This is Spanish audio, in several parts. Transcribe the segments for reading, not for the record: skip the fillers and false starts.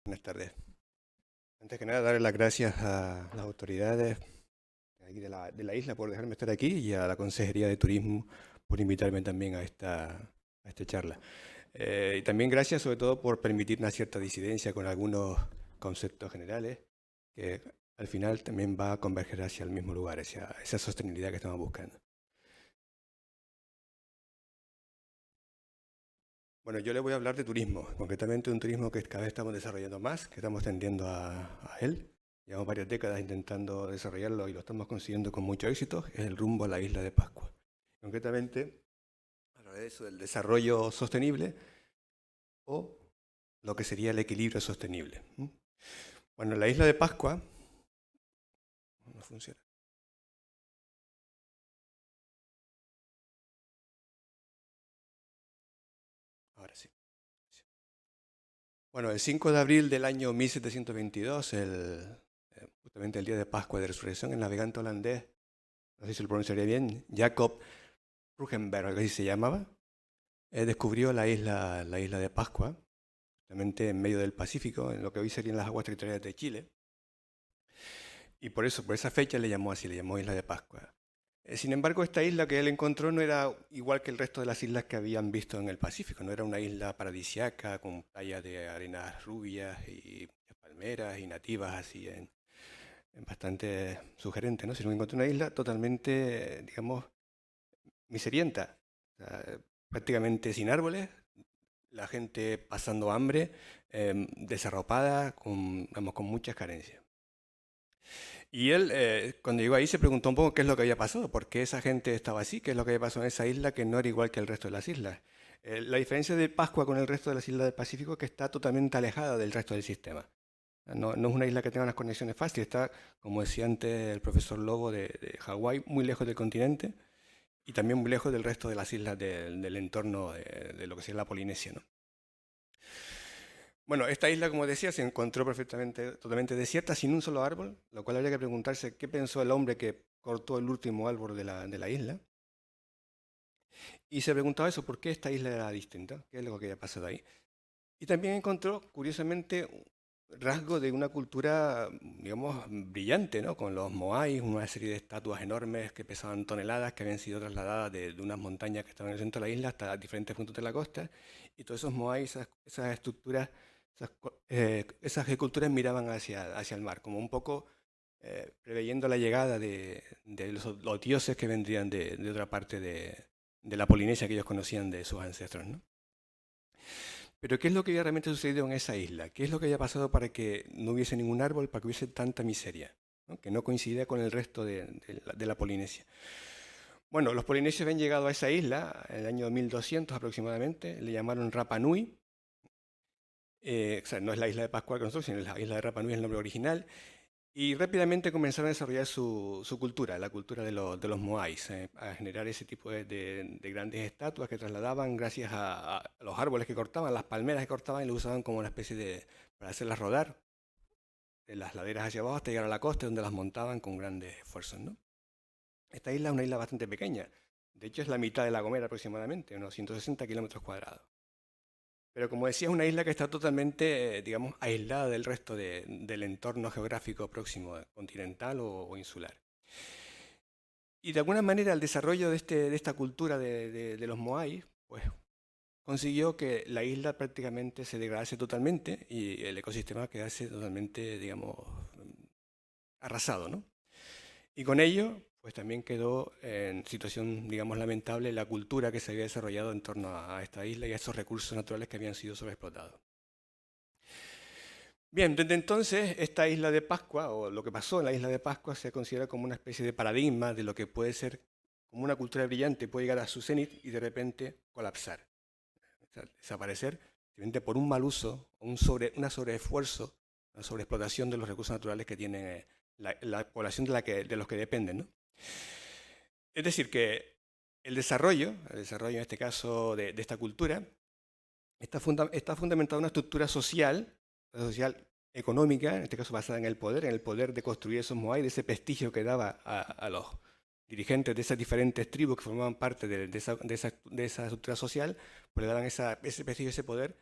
Buenas tardes. Antes que nada, darle las gracias a las autoridades de aquí de la isla por dejarme estar aquí y a la Consejería de Turismo por invitarme también a esta charla. Y también gracias sobre todo por permitir una cierta disidencia con algunos conceptos generales que al final también va a converger hacia el mismo lugar, hacia esa sostenibilidad que estamos buscando. Bueno, yo le voy a hablar de turismo, concretamente un turismo que cada vez estamos desarrollando más, que estamos tendiendo a él. Llevamos varias décadas intentando desarrollarlo y lo estamos consiguiendo con mucho éxito, es el rumbo a la isla de Pascua. Concretamente, a través de eso del desarrollo sostenible o lo que sería el equilibrio sostenible. Bueno, la isla de Pascua no funciona. Ahora sí. Bueno, el 5 de abril del año 1722, justamente el día de Pascua de Resurrección, el navegante holandés, no sé si lo pronunciaría bien, Jacob Rugenberg, algo así se llamaba, descubrió la isla de Pascua, justamente en medio del Pacífico, en lo que hoy serían las aguas territoriales de Chile, y por eso, por esa fecha le llamó así, le llamó Isla de Pascua. Sin embargo, esta isla que él encontró no era igual que el resto de las islas que habían visto en el Pacífico, no era una isla paradisiaca con playas de arenas rubias y palmeras y nativas así en bastante sugerente, ¿no? Sino que encontró una isla totalmente, digamos, miserienta, o sea, prácticamente sin árboles, la gente pasando hambre, desarropada, vamos, con muchas carencias. Y él, cuando llegó ahí, se preguntó un poco qué es lo que había pasado, por qué esa gente estaba así, qué es lo que había pasado en esa isla que no era igual que el resto de las islas. La diferencia de Pascua con el resto de las islas del Pacífico es que está totalmente alejada del resto del sistema. No, no es una isla que tenga unas conexiones fáciles, está, como decía antes el profesor Lobo, de Hawái, muy lejos del continente y también muy lejos del resto de las islas del entorno de lo que sería la Polinesia, ¿no? Bueno, esta isla, como decía, se encontró perfectamente, totalmente desierta, sin un solo árbol, lo cual habría que preguntarse qué pensó el hombre que cortó el último árbol de la isla. Y se preguntaba eso, ¿por qué esta isla era distinta? ¿Qué es lo que había pasado ahí? Y también encontró, curiosamente, rasgo de una cultura, digamos, brillante, ¿no? Con los moais, una serie de estatuas enormes que pesaban toneladas, que habían sido trasladadas de unas montañas que estaban en el centro de la isla hasta diferentes puntos de la costa. Y todos esos moais, esas estructuras, esas esculturas miraban hacia el mar, como un poco preveyendo la llegada de los dioses que vendrían de otra parte de la Polinesia que ellos conocían de sus ancestros, ¿no? Pero ¿qué es lo que había realmente sucedido en esa isla? ¿Qué es lo que había pasado para que no hubiese ningún árbol, para que hubiese tanta miseria? ¿No? Que no coincidía con el resto de la Polinesia. Bueno, los polinesios habían llegado a esa isla en el año 1200 aproximadamente, le llamaron Rapa Nui. O sea, no es la isla de Pascua que nosotros, sino la isla de Rapa Nui es el nombre original. Y rápidamente comenzaron a desarrollar su cultura, la cultura de los moais, a generar ese tipo de grandes estatuas que trasladaban gracias a los árboles que cortaban, las palmeras que cortaban y lo usaban como una especie para hacerlas rodar de las laderas hacia abajo hasta llegar a la costa donde las montaban con grandes esfuerzos, ¿no? Esta isla es una isla bastante pequeña, de hecho es la mitad de La Gomera aproximadamente, unos 160 kilómetros cuadrados. Pero como decía, es una isla que está totalmente, digamos, aislada del resto del entorno geográfico próximo, continental o insular. Y de alguna manera el desarrollo de esta cultura de los Moai, pues consiguió que la isla prácticamente se degradase totalmente y el ecosistema quedase totalmente, digamos, arrasado, ¿no? Y con ello, pues también quedó en situación, digamos, lamentable la cultura que se había desarrollado en torno a esta isla y a esos recursos naturales que habían sido sobreexplotados. Bien, desde entonces esta isla de Pascua, o lo que pasó en la isla de Pascua, se considera como una especie de paradigma de lo que puede ser como una cultura brillante, puede llegar a su cenit y de repente colapsar, o sea, desaparecer, simplemente por un mal uso, una sobreesfuerzo, una sobreexplotación de los recursos naturales que tiene la población de los que dependen, ¿no? Es decir, que el desarrollo en este caso de esta cultura, está fundamentado en una estructura social, económica, en este caso basada en el poder de construir esos moai, de ese prestigio que daba a los dirigentes de esas diferentes tribus que formaban parte de esa estructura social, pues le daban ese prestigio, ese poder,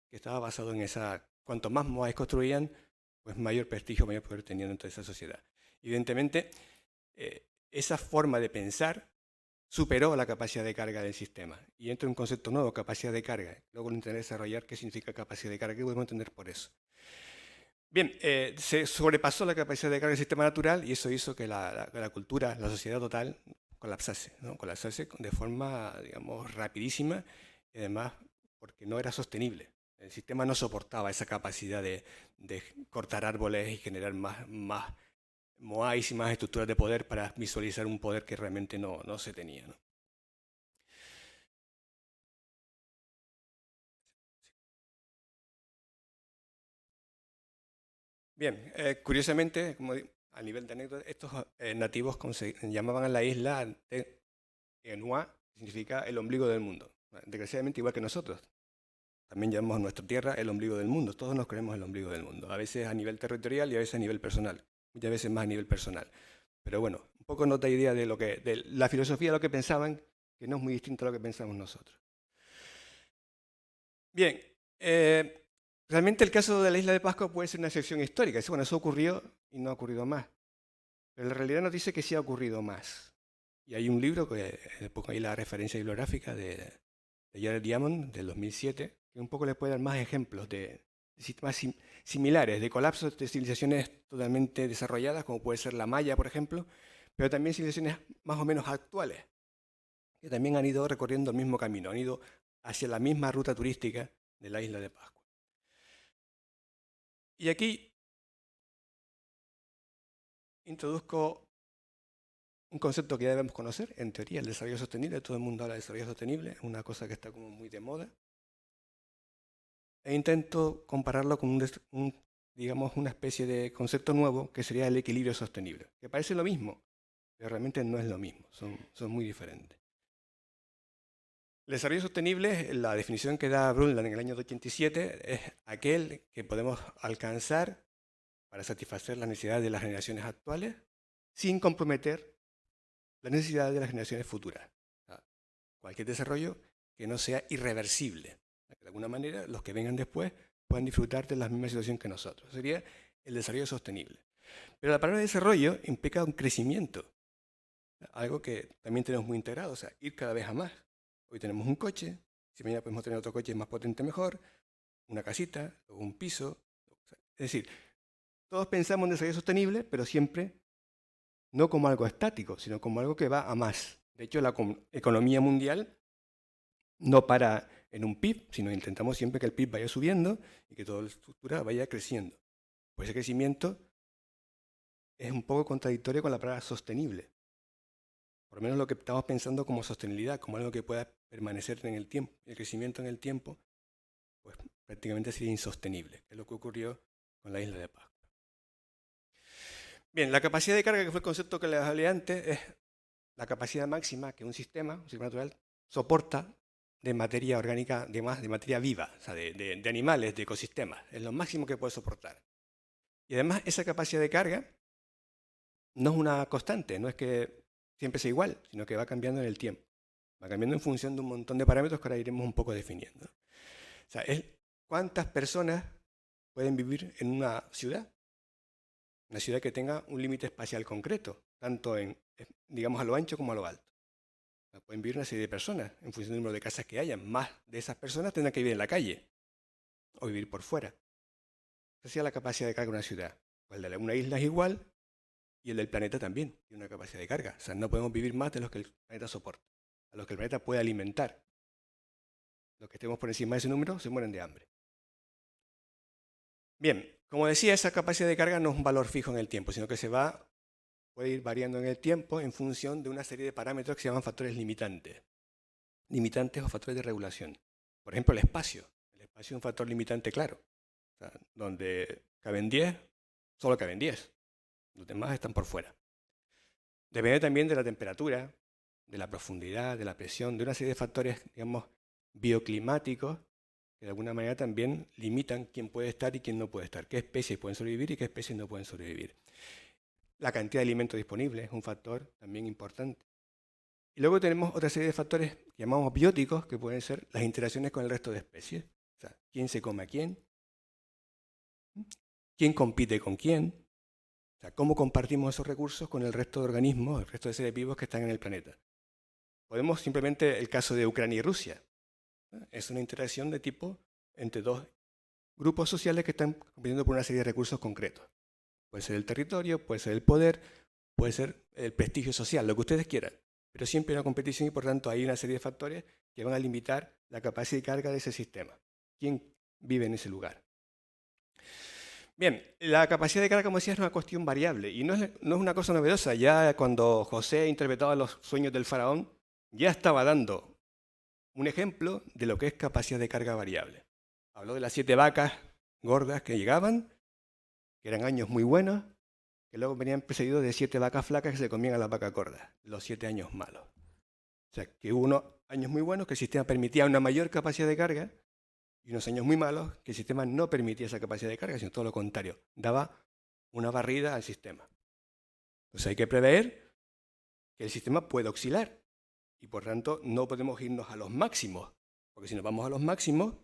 que estaba basado en esa, cuanto más Moais construían, pues mayor prestigio, mayor poder tenían dentro de esa sociedad. Evidentemente, esa forma de pensar superó la capacidad de carga del sistema y entra un concepto nuevo, capacidad de carga. Luego intentaré desarrollar qué significa capacidad de carga, qué podemos entender por eso. Bien, se sobrepasó la capacidad de carga del sistema natural y eso hizo que la cultura, la sociedad total, colapsase, ¿no? Colapsase de forma, digamos, rapidísima y además porque no era sostenible. El sistema no soportaba esa capacidad de cortar árboles y generar más Moais y más estructuras de poder para visualizar un poder que realmente no se tenía, ¿no? Bien, curiosamente, a nivel de anécdota, estos nativos llamaban a la isla Enua, que significa el ombligo del mundo. Desgraciadamente igual que nosotros. También llamamos a nuestra tierra el ombligo del mundo. Todos nos creemos el ombligo del mundo. A veces a nivel territorial y a veces a nivel personal. Muchas veces más a nivel personal. Pero bueno, un poco nos da idea de la filosofía de lo que pensaban, que no es muy distinto a lo que pensamos nosotros. Bien, realmente el caso de la isla de Pascua puede ser una excepción histórica. Bueno, eso ocurrió y no ha ocurrido más. Pero la realidad nos dice que sí ha ocurrido más. Y hay un libro, que pongo ahí la referencia bibliográfica de Jared Diamond, del 2007, que un poco les puede dar más ejemplos de sistemas similares, de colapsos de civilizaciones totalmente desarrolladas, como puede ser la Maya, por ejemplo, pero también civilizaciones más o menos actuales, que también han ido recorriendo el mismo camino, han ido hacia la misma ruta turística de la isla de Pascua. Y aquí introduzco un concepto que ya debemos conocer, en teoría, el desarrollo sostenible. Todo el mundo habla de desarrollo sostenible, es una cosa que está como muy de moda. E intento compararlo con digamos, una especie de concepto nuevo que sería el equilibrio sostenible, que parece lo mismo, pero realmente no es lo mismo, son muy diferentes. El desarrollo sostenible, la definición que da Brundtland en el año 87, es aquel que podemos alcanzar para satisfacer las necesidades de las generaciones actuales sin comprometer las necesidades de las generaciones futuras. O sea, cualquier desarrollo que no sea irreversible. De alguna manera, los que vengan después puedan disfrutar de la misma situación que nosotros. Sería el desarrollo sostenible. Pero la palabra desarrollo implica un crecimiento, algo que también tenemos muy integrado, o sea, ir cada vez a más. Hoy tenemos un coche, si mañana podemos tener otro coche más potente, mejor, una casita, o un piso. Es decir, todos pensamos en desarrollo sostenible, pero siempre no como algo estático, sino como algo que va a más. De hecho, la economía mundial no para en un PIB, sino intentamos siempre que el PIB vaya subiendo y que toda la estructura vaya creciendo. Pues ese crecimiento es un poco contradictorio con la palabra sostenible. Por lo menos lo que estamos pensando como sostenibilidad, como algo que pueda permanecer en el tiempo. El crecimiento en el tiempo, pues prácticamente sería insostenible, que es lo que ocurrió con la isla de Pascua. Bien, la capacidad de carga, que fue el concepto que les hablé antes, es la capacidad máxima que un sistema natural, soporta de materia orgánica, de materia viva, o sea, de animales, de ecosistemas. Es lo máximo que puede soportar. Y además, esa capacidad de carga no es una constante, no es que siempre sea igual, sino que va cambiando en el tiempo. Va cambiando en función de un montón de parámetros que ahora iremos un poco definiendo. O sea, es cuántas personas pueden vivir en una ciudad que tenga un límite espacial concreto, tanto digamos, a lo ancho como a lo alto. Pueden vivir una serie de personas en función del número de casas que haya. Más de esas personas tendrán que vivir en la calle o vivir por fuera. Esa sería la capacidad de carga de una ciudad. Pues el de una isla es igual y el del planeta también tiene una capacidad de carga. O sea, no podemos vivir más de los que el planeta soporta, a los que el planeta puede alimentar. Los que estemos por encima de ese número se mueren de hambre. Bien, como decía, esa capacidad de carga no es un valor fijo en el tiempo, sino que puede ir variando en el tiempo en función de una serie de parámetros que se llaman factores limitantes. Limitantes o factores de regulación. Por ejemplo, el espacio. El espacio es un factor limitante claro. O sea, donde caben 10, solo caben 10. Los demás están por fuera. Depende también de la temperatura, de la profundidad, de la presión, de una serie de factores, digamos, bioclimáticos que de alguna manera también limitan quién puede estar y quién no puede estar, qué especies pueden sobrevivir y qué especies no pueden sobrevivir. La cantidad de alimentos disponibles es un factor también importante. Y luego tenemos otra serie de factores que llamamos bióticos, que pueden ser las interacciones con el resto de especies. O sea, ¿quién se come a quién? ¿Quién compite con quién? O sea, ¿cómo compartimos esos recursos con el resto de organismos, el resto de seres vivos que están en el planeta? Podemos simplemente el caso de Ucrania y Rusia. Es una interacción de tipo entre dos grupos sociales que están compitiendo por una serie de recursos concretos. Puede ser el territorio, puede ser el poder, puede ser el prestigio social, lo que ustedes quieran. Pero siempre hay una competición y por tanto hay una serie de factores que van a limitar la capacidad de carga de ese sistema. ¿Quién vive en ese lugar? Bien, la capacidad de carga, como decía, es una cuestión variable y no es una cosa novedosa. Ya cuando José interpretaba los sueños del faraón, ya estaba dando un ejemplo de lo que es capacidad de carga variable. Habló de las 7 vacas gordas que llegaban, que eran años muy buenos, que luego venían precedidos de 7 vacas flacas que se comían a las vacas gordas, los 7 años malos. O sea, que hubo unos años muy buenos que el sistema permitía una mayor capacidad de carga y unos años muy malos que el sistema no permitía esa capacidad de carga, sino todo lo contrario, daba una barrida al sistema. Entonces hay que prever que el sistema puede oscilar y por tanto no podemos irnos a los máximos, porque si nos vamos a los máximos,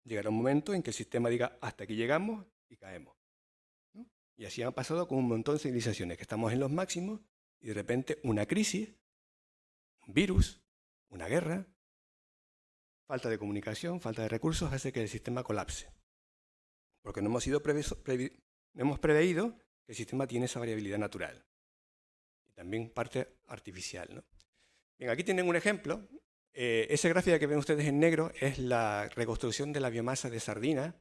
llegará un momento en que el sistema diga hasta aquí llegamos y caemos. ¿No? Y así han pasado con un montón de civilizaciones, que estamos en los máximos y de repente una crisis, un virus, una guerra, falta de comunicación, falta de recursos, hace que el sistema colapse. Porque no hemos preveído que el sistema tiene esa variabilidad natural. Y también parte artificial, ¿no? Bien, aquí tienen un ejemplo. Esa gráfica que ven ustedes en negro es la reconstrucción de la biomasa de sardina,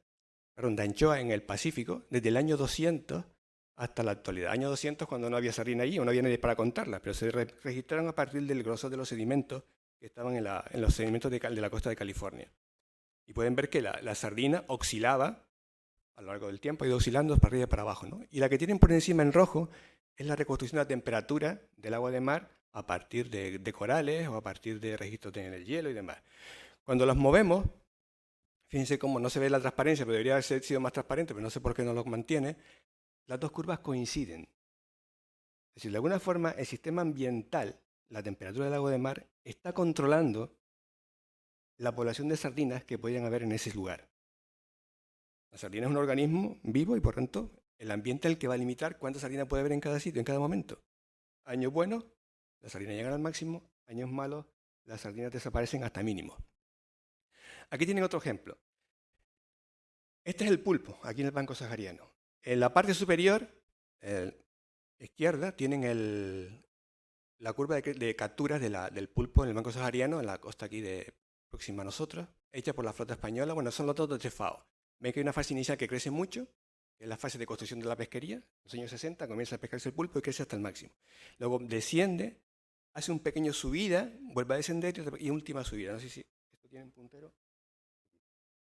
de anchoa en el Pacífico, desde el año 200 hasta la actualidad. Año 200 cuando no había sardina allí, o no había nadie para contarla, pero se registraron a partir del grosor de los sedimentos que estaban en los sedimentos de la costa de California. Y pueden ver que la sardina oscilaba a lo largo del tiempo, ha ido oscilando para arriba y para abajo, ¿no? Y la que tienen por encima en rojo es la reconstrucción de la temperatura del agua de mar a partir de corales o a partir de registros en el hielo y demás. Cuando los movemos, fíjense cómo no se ve la transparencia, pero debería haber sido más transparente, pero no sé por qué no lo mantiene. Las dos curvas coinciden. Es decir, de alguna forma el sistema ambiental, la temperatura del agua de mar, está controlando la población de sardinas que podrían haber en ese lugar. La sardina es un organismo vivo y por tanto el ambiente es el que va a limitar cuánta sardina puede haber en cada sitio, en cada momento. Años buenos, las sardinas llegan al máximo, años malos, las sardinas desaparecen hasta mínimo. Aquí tienen otro ejemplo. Este es el pulpo, aquí en el banco sahariano. En la parte superior, izquierda, tienen la curva de capturas del pulpo en el banco sahariano, en la costa aquí próxima a nosotros, hecha por la flota española. Bueno, son los datos de FAO. Ven que hay una fase inicial que crece mucho, que es la fase de construcción de la pesquería. En los años 60 comienza a pescarse el pulpo y crece hasta el máximo. Luego desciende, hace un pequeño subida, vuelve a descender y última subida. No sé si esto tiene un puntero.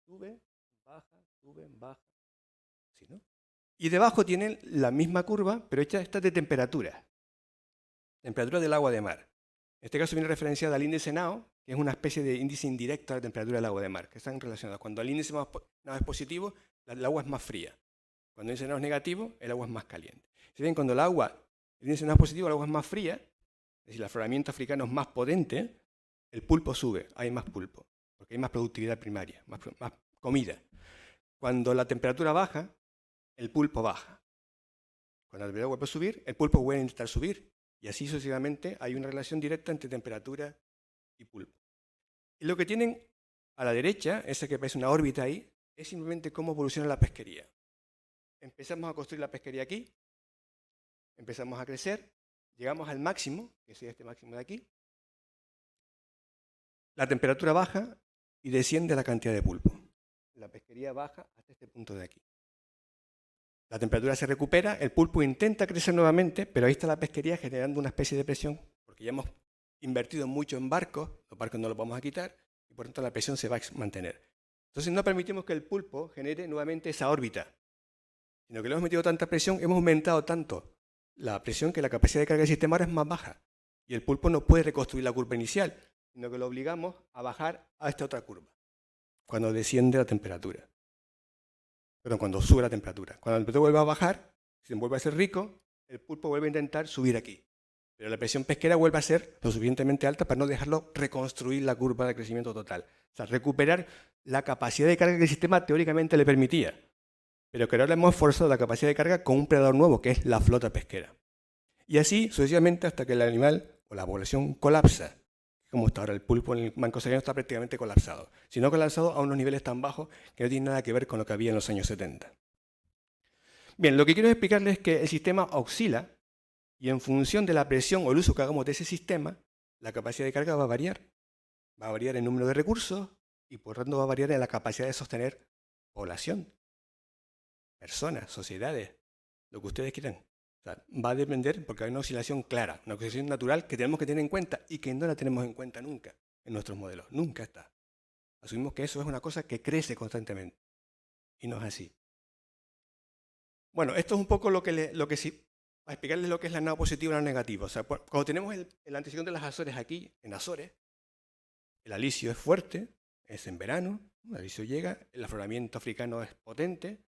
Sube, baja. ¿Sí, no? Y debajo tienen la misma curva, pero esta de temperatura. Temperatura del agua de mar. En este caso viene referenciada al índice NAO, que es una especie de índice indirecto a la temperatura del agua de mar, que están relacionados. Cuando el índice NAO es positivo, el agua es más fría. Cuando el índice NAO es negativo, el agua es más caliente. Si bien cuando el índice NAO es positivo, el agua es más fría, es decir, el afloramiento africano es más potente, el pulpo sube, hay más pulpo, porque hay más productividad primaria, más comida. Cuando la temperatura baja, el pulpo baja. Cuando la temperatura vuelve a subir, el pulpo vuelve a intentar subir. Y así sucesivamente hay una relación directa entre temperatura y pulpo. Y lo que tienen a la derecha, ese que parece una órbita ahí, es simplemente cómo evoluciona la pesquería. Empezamos a construir la pesquería aquí, empezamos a crecer, llegamos al máximo, que es este máximo de aquí, la temperatura baja y desciende la cantidad de pulpo. La pesquería baja hasta este punto de aquí. La temperatura se recupera, el pulpo intenta crecer nuevamente, pero ahí está la pesquería generando una especie de presión, porque ya hemos invertido mucho en barcos, los barcos no los vamos a quitar, y por tanto la presión se va a mantener. Entonces no permitimos que el pulpo genere nuevamente esa órbita, sino que le hemos metido tanta presión, hemos aumentado tanto la presión que la capacidad de carga del sistema ahora es más baja, y el pulpo no puede reconstruir la curva inicial, sino que lo obligamos a bajar a esta otra curva, cuando desciende la temperatura. Perdón, cuando sube la temperatura. Cuando la temperatura vuelve a bajar, si se vuelve a ser rico, el pulpo vuelve a intentar subir aquí. Pero la presión pesquera vuelve a ser lo suficientemente alta para no dejarlo reconstruir la curva de crecimiento total. O sea, recuperar la capacidad de carga que el sistema teóricamente le permitía, pero que ahora hemos forzado la capacidad de carga con un predador nuevo, que es la flota pesquera. Y así sucesivamente hasta que el animal o la población colapsa, como está ahora el pulpo en el Banco Sahariano, está prácticamente colapsado. Si no colapsado, a unos niveles tan bajos que no tienen nada que ver con lo que había en los años 70. Bien, lo que quiero explicarles es que el sistema oscila y en función de la presión o el uso que hagamos de ese sistema, la capacidad de carga va a variar. Va a variar el número de recursos y por tanto va a variar en la capacidad de sostener población, personas, sociedades, lo que ustedes quieran. O sea, va a depender porque hay una oscilación clara, una oscilación natural que tenemos que tener en cuenta y que no la tenemos en cuenta nunca en nuestros modelos. Nunca está. Asumimos que eso es una cosa que crece constantemente y no es así. Bueno, esto es un poco lo que sí, para explicarles lo que es la nada positiva y la negativa. O sea, cuando tenemos el anticiclón de las Azores aquí, en Azores, el alisio es fuerte, es en verano, el alisio llega, el afloramiento africano es potente,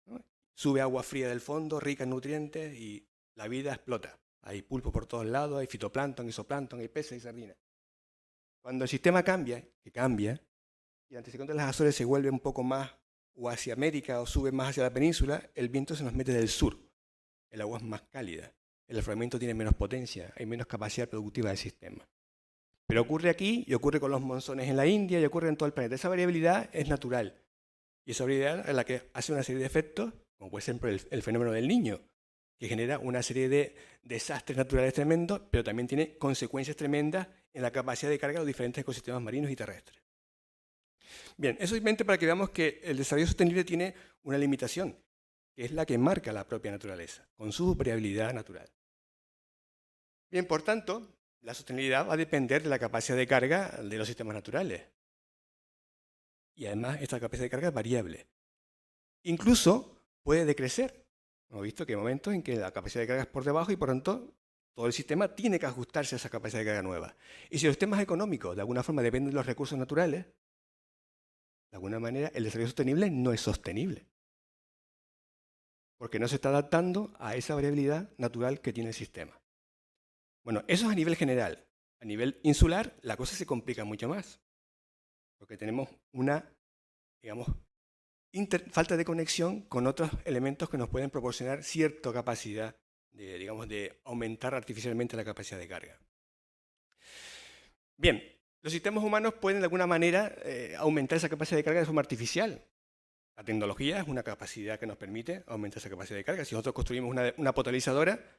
¿no? Sube agua fría del fondo, rica en nutrientes y la vida explota. Hay pulpo por todos lados, hay fitoplancton, isoplancton, hay peces y sardinas. Cuando el sistema cambia, y el anticiclón de las Azores se vuelve un poco más o hacia América o sube más hacia la península, el viento se nos mete del sur. El agua es más cálida, el afloramiento tiene menos potencia, hay menos capacidad productiva del sistema. Pero ocurre aquí y ocurre con los monzones en la India y ocurre en todo el planeta. Esa variabilidad es natural. Y esa variabilidad es la que hace una serie de efectos, como puede ser el fenómeno del Niño, que genera una serie de desastres naturales tremendos, pero también tiene consecuencias tremendas en la capacidad de carga de los diferentes ecosistemas marinos y terrestres. Bien, eso simplemente para que veamos que el desarrollo sostenible tiene una limitación, que es la que marca la propia naturaleza, con su variabilidad natural. Bien, por tanto, la sostenibilidad va a depender de la capacidad de carga de los sistemas naturales. Y además, esta capacidad de carga es variable. Incluso puede decrecer. Hemos visto que hay momentos en que la capacidad de carga es por debajo y por tanto todo el sistema tiene que ajustarse a esa capacidad de carga nueva. Y si los sistemas económicos de alguna forma dependen de los recursos naturales, de alguna manera el desarrollo sostenible no es sostenible. Porque no se está adaptando a esa variabilidad natural que tiene el sistema. Bueno, eso es a nivel general. A nivel insular, la cosa se complica mucho más. Porque tenemos una, digamos, falta de conexión con otros elementos que nos pueden proporcionar cierta capacidad de, digamos, de aumentar artificialmente la capacidad de carga. Bien, los sistemas humanos pueden de alguna manera aumentar esa capacidad de carga de forma artificial. La tecnología es una capacidad que nos permite aumentar esa capacidad de carga. Si nosotros construimos una potabilizadora,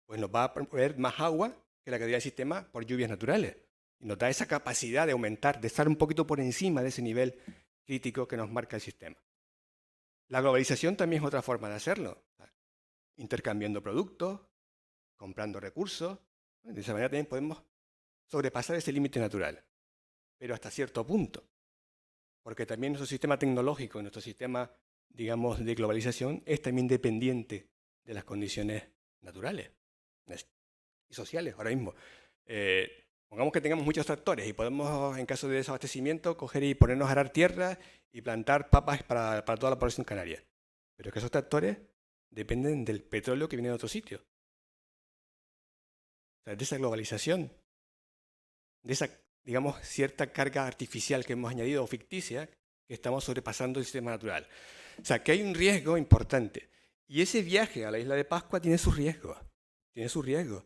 pues nos va a proveer más agua que la que daría el sistema por lluvias naturales. Y nos da esa capacidad de aumentar, de estar un poquito por encima de ese nivel crítico que nos marca el sistema. La globalización también es otra forma de hacerlo. Intercambiando productos, comprando recursos. De esa manera también podemos sobrepasar ese límite natural, pero hasta cierto punto. Porque también nuestro sistema tecnológico, nuestro sistema, digamos, de globalización es también dependiente de las condiciones naturales y sociales. Ahora mismo, pongamos que tengamos muchos tractores y podemos, en caso de desabastecimiento, coger y ponernos a arar tierra y plantar papas para toda la población canaria. Pero es que esos tractores dependen del petróleo que viene de otro sitio. O sea, de esa globalización, de esa, digamos, cierta carga artificial que hemos añadido o ficticia, que estamos sobrepasando el sistema natural. O sea, que hay un riesgo importante. Y ese viaje a la isla de Pascua tiene sus riesgos. Tiene sus riesgos.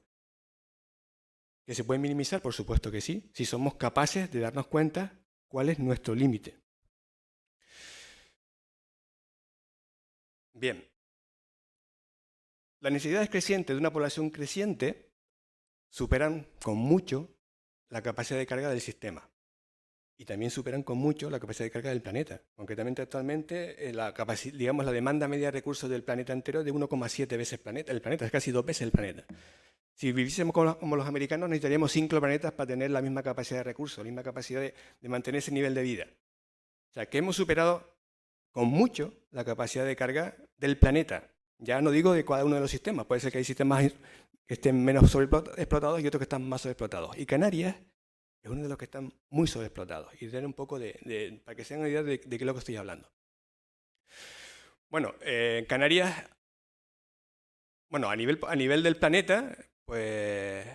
¿Que se pueden minimizar? Por supuesto que sí, si somos capaces de darnos cuenta cuál es nuestro límite. Bien. Las necesidades crecientes de una población creciente superan con mucho la capacidad de carga del sistema. Y también superan con mucho la capacidad de carga del planeta. Concretamente, actualmente, digamos, la demanda media de recursos del planeta entero es de 1,7 veces el planeta, es casi 2 veces el planeta. Si viviésemos como los americanos, necesitaríamos 5 planetas para tener la misma capacidad de recursos, la misma capacidad de mantener ese nivel de vida. O sea, que hemos superado con mucho la capacidad de carga del planeta. Ya no digo de cada uno de los sistemas, puede ser que hay sistemas que estén menos sobreexplotados y otros que están más sobreexplotados. Y Canarias es uno de los que están muy sobreexplotados. Y tener un poco para que se den una idea de qué es lo que estoy hablando. Bueno, Canarias, bueno, a nivel del planeta, pues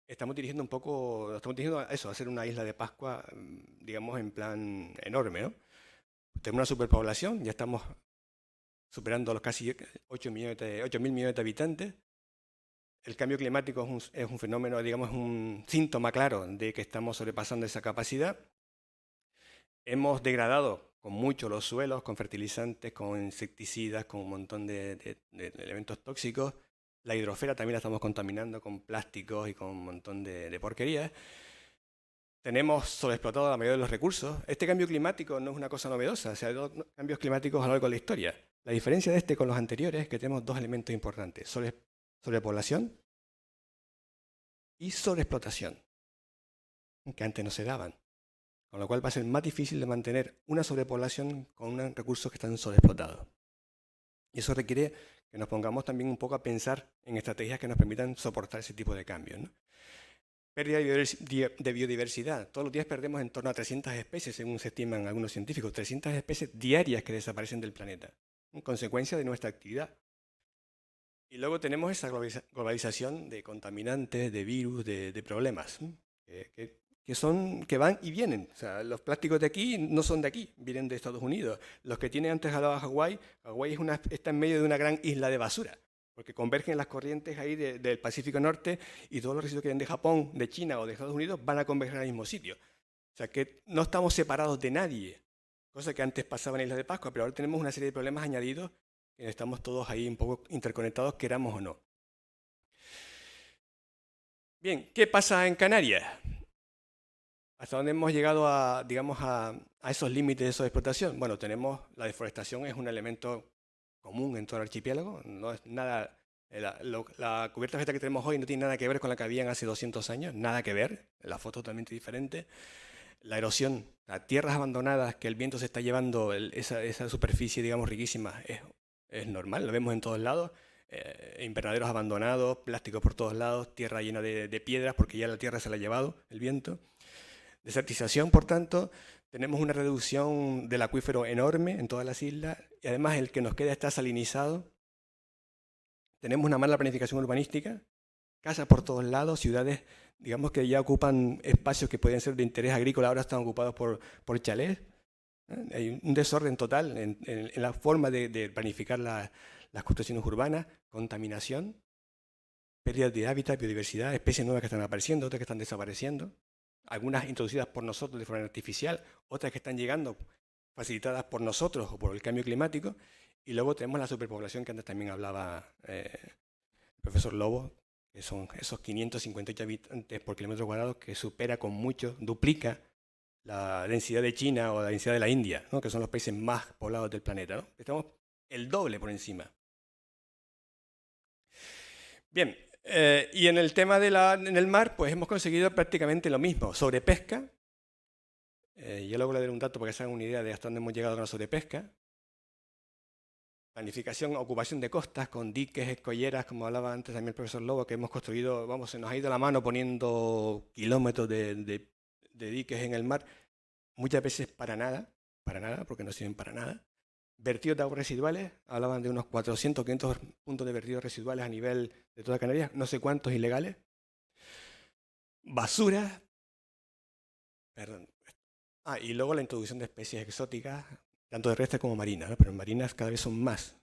estamos dirigiendo un poco, estamos dirigiendo a eso, a hacer una isla de Pascua, digamos, en plan enorme, ¿no? Tenemos una superpoblación, ya estamos superando los casi 8.000 millones de habitantes. El cambio climático es un fenómeno, digamos, un síntoma claro de que estamos sobrepasando esa capacidad. Hemos degradado con mucho los suelos, con fertilizantes, con insecticidas, con un montón de elementos tóxicos. La hidrosfera también la estamos contaminando con plásticos y con un montón de porquerías. Tenemos sobreexplotado la mayoría de los recursos. Este cambio climático no es una cosa novedosa, se ha dado cambios climáticos a lo largo de la historia. La diferencia de este con los anteriores es que tenemos dos elementos importantes: sobrepoblación y sobreexplotación, que antes no se daban. Con lo cual va a ser más difícil de mantener una sobrepoblación con unos recursos que están sobreexplotados. Y eso requiere que nos pongamos también un poco a pensar en estrategias que nos permitan soportar ese tipo de cambios, ¿no? Pérdida de biodiversidad. Todos los días perdemos en torno a 300 especies, según se estiman algunos científicos. 300 especies diarias que desaparecen del planeta, en consecuencia de nuestra actividad. Y luego tenemos esa globalización de contaminantes, de virus, de problemas, que van y vienen. O sea, los plásticos de aquí no son de aquí, vienen de Estados Unidos. Los que tiene antes hablaba Hawái, Hawái está en medio de una gran isla de basura, porque convergen las corrientes ahí del Pacífico Norte y todos los residuos que vienen de Japón, de China o de Estados Unidos van a converger al mismo sitio. O sea que no estamos separados de nadie, cosa que antes pasaba en la Isla de Pascua, pero ahora tenemos una serie de problemas añadidos que estamos todos ahí un poco interconectados, queramos o no. Bien, ¿qué pasa en Canarias? ¿Hasta dónde hemos llegado a, digamos, a esos límites de sobreexplotación? Bueno, tenemos la deforestación, es un elemento común en todo el archipiélago, no es nada, la cubierta vegetal que tenemos hoy no tiene nada que ver con la que habían hace 200 años, nada que ver, la foto es totalmente diferente. La erosión, las tierras abandonadas que el viento se está llevando, esa superficie, digamos, riquísima, es normal, lo vemos en todos lados. Invernaderos abandonados, plásticos por todos lados, tierra llena de piedras porque ya la tierra se la ha llevado el viento. Desertización, por tanto, tenemos una reducción del acuífero enorme en todas las islas y además el que nos queda está salinizado. Tenemos una mala planificación urbanística, casas por todos lados, ciudades, digamos que ya ocupan espacios que pueden ser de interés agrícola, ahora están ocupados por chalés. Hay un desorden total en la forma de planificar las construcciones urbanas, contaminación, pérdida de hábitat, biodiversidad, especies nuevas que están apareciendo, otras que están desapareciendo, algunas introducidas por nosotros de forma artificial, otras que están llegando facilitadas por nosotros o por el cambio climático, y luego tenemos la superpoblación que antes también hablaba el profesor Lobo, que son esos 558 habitantes por kilómetro cuadrado, que supera con mucho, duplica la densidad de China o la densidad de la India, ¿no? Que son los países más poblados del planeta, ¿no? Estamos el doble por encima. Bien, y en el tema en el mar, pues hemos conseguido prácticamente lo mismo. Sobrepesca. Yo luego le daré un dato para que se hagan una idea de hasta dónde hemos llegado con la sobrepesca. Planificación, ocupación de costas con diques, escolleras, como hablaba antes también el profesor Lobo, que hemos construido, vamos, se nos ha ido la mano poniendo kilómetros de diques en el mar, muchas veces para nada, porque no sirven para nada. Vertidos de aguas residuales, hablaban de unos 400, 500 puntos de vertidos residuales a nivel de toda Canarias, no sé cuántos ilegales. Basura, perdón. Y luego la introducción de especies exóticas, tanto terrestres como marinas, ¿no? Pero marinas cada vez son más,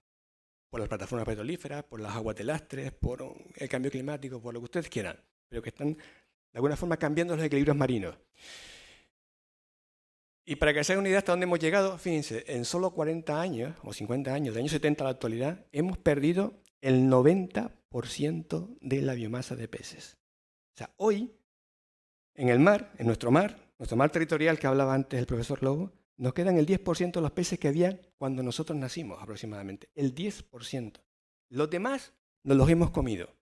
por las plataformas petrolíferas, por las aguas de lastres, por el cambio climático, por lo que ustedes quieran, pero que están de alguna forma cambiando los equilibrios marinos. Y para que se hagan una idea hasta dónde hemos llegado, fíjense, en solo 40 años o 50 años, de años 70 a la actualidad, hemos perdido el 90% de la biomasa de peces. O sea, hoy, en el mar, en nuestro mar territorial que hablaba antes el profesor Lobo, nos quedan el 10% de los peces que había cuando nosotros nacimos aproximadamente. El 10%. Los demás nos los hemos comido.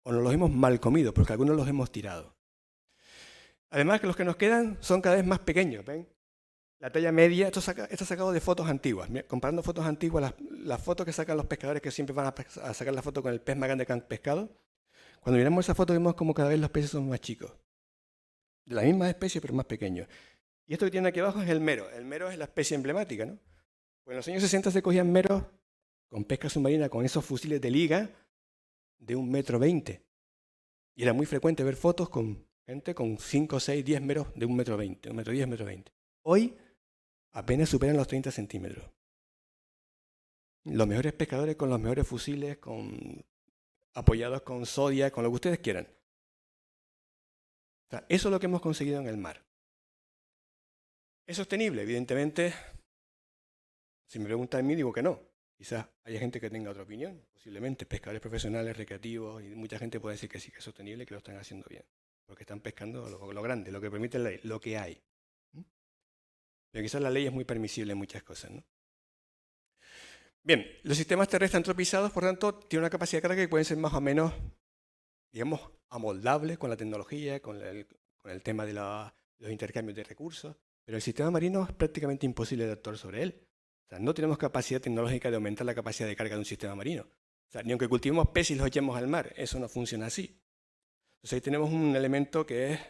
O nos los hemos mal comido, porque algunos los hemos tirado. Además, que los que nos quedan son cada vez más pequeños, ¿ven? La talla media, esto está sacado de fotos antiguas. Mira, comparando fotos antiguas, las fotos que sacan los pescadores que siempre van a sacar la foto con el pez más grande que han pescado, cuando miramos esa foto vemos como cada vez los peces son más chicos. De la misma especie, pero más pequeños. Y esto que tiene aquí abajo es el mero. El mero es la especie emblemática, ¿no? Pues en los años 60 se cogían meros con pesca submarina, con esos fusiles de liga de 1,20 m. Y era muy frecuente ver fotos con gente con 5, 6, 10 metros de 1,20 m, 1,10 m, 1,20 m. Hoy apenas superan los 30 centímetros. Los mejores pescadores con los mejores fusiles, apoyados con Zodiac, con lo que ustedes quieran. O sea, eso es lo que hemos conseguido en el mar. ¿Es sostenible? Evidentemente, si me preguntan a mí, digo que no. Quizás haya gente que tenga otra opinión, posiblemente pescadores profesionales, recreativos, y mucha gente puede decir que sí, que es sostenible, que lo están haciendo bien. Porque están pescando lo grande, lo que permite la ley, lo que hay. Pero quizás la ley es muy permisible en muchas cosas, ¿no? Bien, los sistemas terrestres antropizados, por tanto, tienen una capacidad de carga que pueden ser más o menos, digamos, amoldables con la tecnología, con el tema de los intercambios de recursos, pero el sistema marino es prácticamente imposible de actuar sobre él. O sea, no tenemos capacidad tecnológica de aumentar la capacidad de carga de un sistema marino. O sea, ni aunque cultivemos peces y los echemos al mar, eso no funciona así. Entonces ahí tenemos un elemento que es,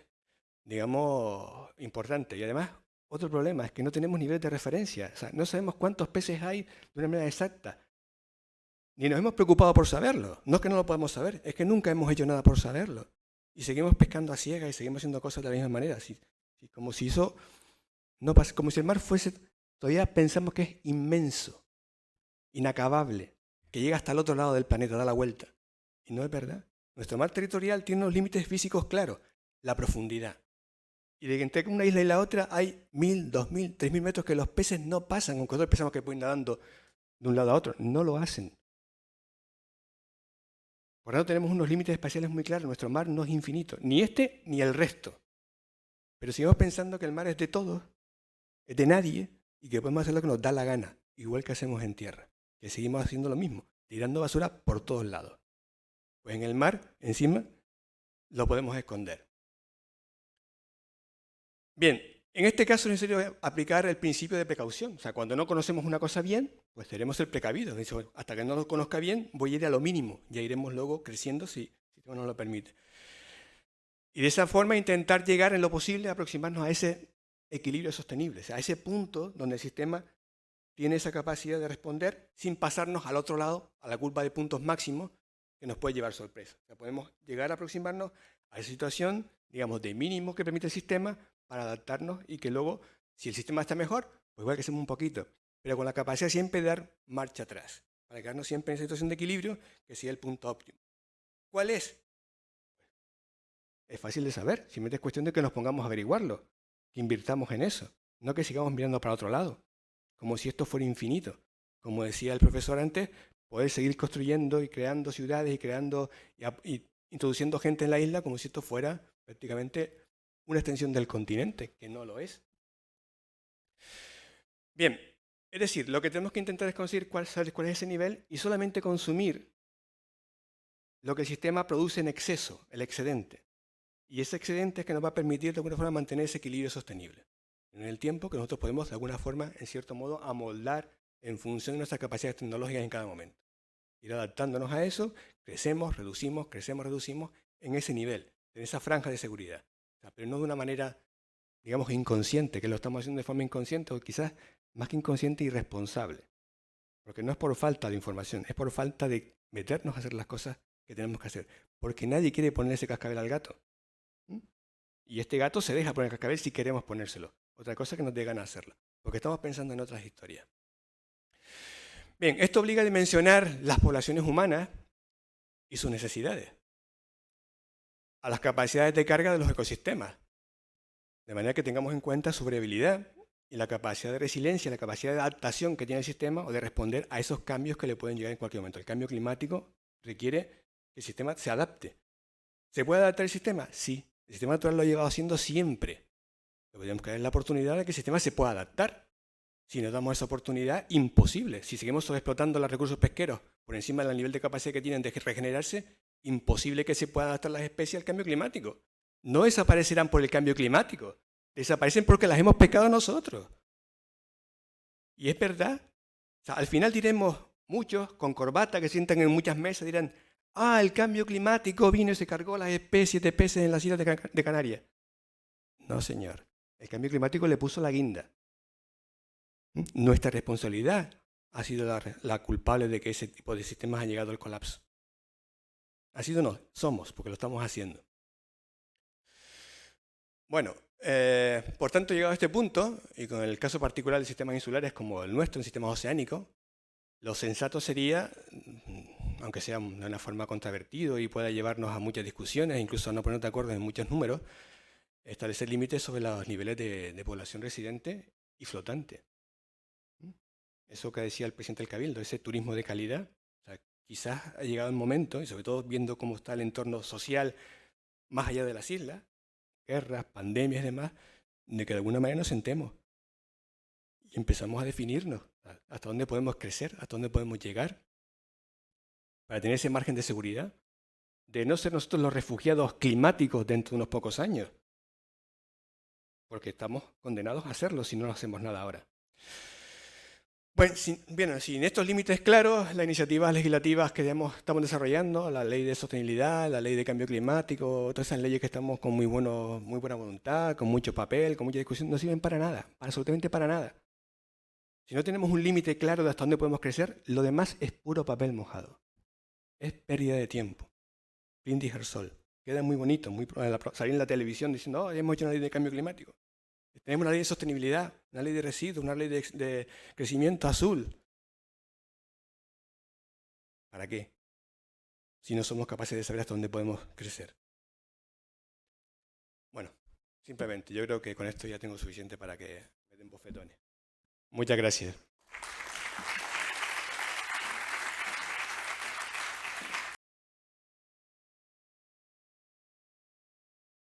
digamos, importante. Y además, otro problema es que no tenemos niveles de referencia. O sea, no sabemos cuántos peces hay de una manera exacta. Ni nos hemos preocupado por saberlo. No es que no lo podamos saber, es que nunca hemos hecho nada por saberlo. Y seguimos pescando a ciegas y seguimos haciendo cosas de la misma manera. Como si eso no pasa, como si el mar fuese, todavía pensamos que es inmenso, inacabable, que llega hasta el otro lado del planeta, da la vuelta. Y no es verdad. Nuestro mar territorial tiene unos límites físicos claros. La profundidad. Y de entre una isla y la otra hay 1.000, 2.000, 3.000 metros que los peces no pasan, aunque nosotros pensamos que pueden nadando de un lado a otro. No lo hacen. Por lo tanto, tenemos unos límites espaciales muy claros. Nuestro mar no es infinito, ni este ni el resto. Pero seguimos pensando que el mar es de todos, es de nadie, y que podemos hacer lo que nos da la gana, igual que hacemos en tierra, que seguimos haciendo lo mismo, tirando basura por todos lados. Pues en el mar, encima, lo podemos esconder. Bien, en este caso es necesario aplicar el principio de precaución. O sea, cuando no conocemos una cosa bien, pues debemos ser precavidos. Hasta que no lo conozca bien, voy a ir a lo mínimo. Ya iremos luego creciendo si Dios nos lo permite. Y de esa forma intentar llegar en lo posible a aproximarnos a ese equilibrio sostenible, o sea, a ese punto donde el sistema tiene esa capacidad de responder sin pasarnos al otro lado, a la curva de puntos máximos, que nos puede llevar sorpresa. O sea, podemos llegar a aproximarnos a esa situación, digamos, de mínimo que permite el sistema para adaptarnos y que luego, si el sistema está mejor, pues igual que hacemos un poquito, pero con la capacidad siempre de dar marcha atrás, para quedarnos siempre en esa situación de equilibrio que sea el punto óptimo. ¿Cuál es? Es fácil de saber, simplemente es cuestión de que nos pongamos a averiguarlo, que invirtamos en eso, no que sigamos mirando para otro lado, como si esto fuera infinito. Como decía el profesor antes, poder seguir construyendo y creando ciudades y creando y introduciendo gente en la isla como si esto fuera prácticamente una extensión del continente, que no lo es. Bien, es decir, lo que tenemos que intentar es conseguir cuál es ese nivel y solamente consumir lo que el sistema produce en exceso, el excedente. Y ese excedente es que nos va a permitir de alguna forma mantener ese equilibrio sostenible. En el tiempo que nosotros podemos de alguna forma, en cierto modo, amoldar en función de nuestras capacidades tecnológicas en cada momento. Ir adaptándonos a eso, crecemos, reducimos en ese nivel, en esa franja de seguridad. O sea, pero no de una manera, digamos, inconsciente, que lo estamos haciendo de forma inconsciente o quizás más que inconsciente, irresponsable. Porque no es por falta de información, es por falta de meternos a hacer las cosas que tenemos que hacer. Porque nadie quiere poner ese cascabel al gato. Y este gato se deja poner el cascabel si queremos ponérselo. Otra cosa es que nos dé ganas de hacerlo. Porque estamos pensando en otras historias. Bien, esto obliga a dimensionar las poblaciones humanas y sus necesidades. A las capacidades de carga de los ecosistemas. De manera que tengamos en cuenta su variabilidad y la capacidad de resiliencia, la capacidad de adaptación que tiene el sistema o de responder a esos cambios que le pueden llegar en cualquier momento. El cambio climático requiere que el sistema se adapte. ¿Se puede adaptar el sistema? Sí. El sistema natural lo ha llevado haciendo siempre. Lo que tenemos que dar la oportunidad de que el sistema se pueda adaptar. Si no damos esa oportunidad, imposible. Si seguimos sobreexplotando los recursos pesqueros por encima del nivel de capacidad que tienen de regenerarse, imposible que se puedan adaptar las especies al cambio climático. No desaparecerán por el cambio climático, desaparecen porque las hemos pescado nosotros. Y es verdad. O sea, al final diremos, muchos con corbata que sientan en muchas mesas dirán, el cambio climático vino y se cargó las especies de peces en las islas de Canarias. No, señor. El cambio climático le puso la guinda. Nuestra responsabilidad ha sido la culpable de que ese tipo de sistemas ha llegado al colapso. Ha sido no, somos, porque lo estamos haciendo. Bueno, por tanto, llegado a este punto, y con el caso particular de sistemas insulares como el nuestro, en sistemas oceánicos, lo sensato sería, aunque sea de una forma controvertido y pueda llevarnos a muchas discusiones, incluso a no ponernos de acuerdo en muchos números, establecer límites sobre los niveles de población residente y flotante. Eso que decía el presidente del Cabildo, ese turismo de calidad. O sea, quizás ha llegado el momento, y sobre todo viendo cómo está el entorno social más allá de las islas, guerras, pandemias y demás, de que de alguna manera nos sentemos y empezamos a definirnos hasta dónde podemos crecer, hasta dónde podemos llegar, para tener ese margen de seguridad, de no ser nosotros los refugiados climáticos dentro de unos pocos años, porque estamos condenados a hacerlo si no hacemos nada ahora. Bueno, sin estos límites claros, las iniciativas legislativas que estamos desarrollando, la ley de sostenibilidad, la ley de cambio climático, todas esas leyes que estamos con muy buena voluntad, con mucho papel, con mucha discusión, no sirven para nada, absolutamente para nada. Si no tenemos un límite claro de hasta dónde podemos crecer, lo demás es puro papel mojado. Es pérdida de tiempo. Brindis al sol. Queda muy bonito, salir en la televisión diciendo, oh, hemos hecho una ley de cambio climático. Tenemos una ley de sostenibilidad, una ley de residuos, una ley de crecimiento azul. ¿Para qué? Si no somos capaces de saber hasta dónde podemos crecer. Bueno, simplemente yo creo que con esto ya tengo suficiente para que me den bofetones. Muchas gracias.